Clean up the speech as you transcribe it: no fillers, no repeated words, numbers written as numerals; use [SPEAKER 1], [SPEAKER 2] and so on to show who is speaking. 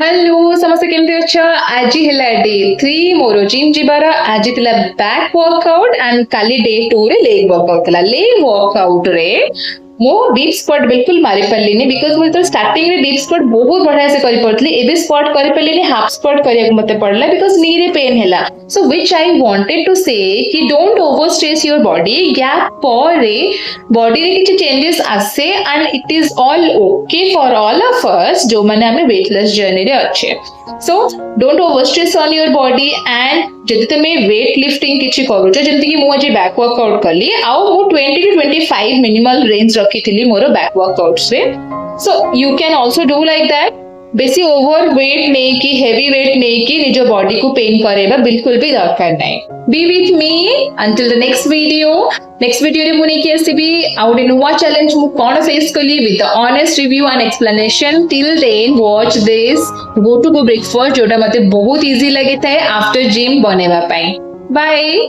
[SPEAKER 1] Hello समस्त केमती अच्छा आज हैला डे 3 मोर जिम जिबार आज थिला back workout and Kali day 2 रे लेग वर्कआउट थिला लेग वर्कआउट रे मो डीप स्क्वाट बिल्कुल मारी परलिनी बिकॉज़ मु तो स्टार्टिंग रे डीप स्क्वाट बहुत बढ़िया से करि परतली एबे स्क्वाट करि परलिनी हाफ स्क्वाट करिया मते पड़ला बिकॉज़ नी रे पेन हैला so which I wanted to say कि don't over stress your body गैप परे बॉडी रे किछ चेंजेस आसे and it is all okay for all of us जो माने हमें वेट लॉस जर्नी रे अच्छे so don't over stress on your body and जदि तमे वेट लिफ्टिंग किछि करूछ जेंति कि मु आज बैक वर्कआउट करली आउ मु 20 टू 25 मिनिमल रेंज रखिथिली मोर बैक वर्कआउट्स रे so you can also do like that बेसी ओवर वेट नहीं कि हेवी वेट नहीं कि निज बॉडी को पेन करेबा बिल्कुल भी दरकार नहीं be with me until the next video रे मुने कि आसीबी आउट नुवा चैलेंज मु कोन फेस कली with the honest review and explanation till then watch this go to go breakfast जोटा मते बहुत इजी लगे था आफ्टर जिम बनेवा पाई बाय।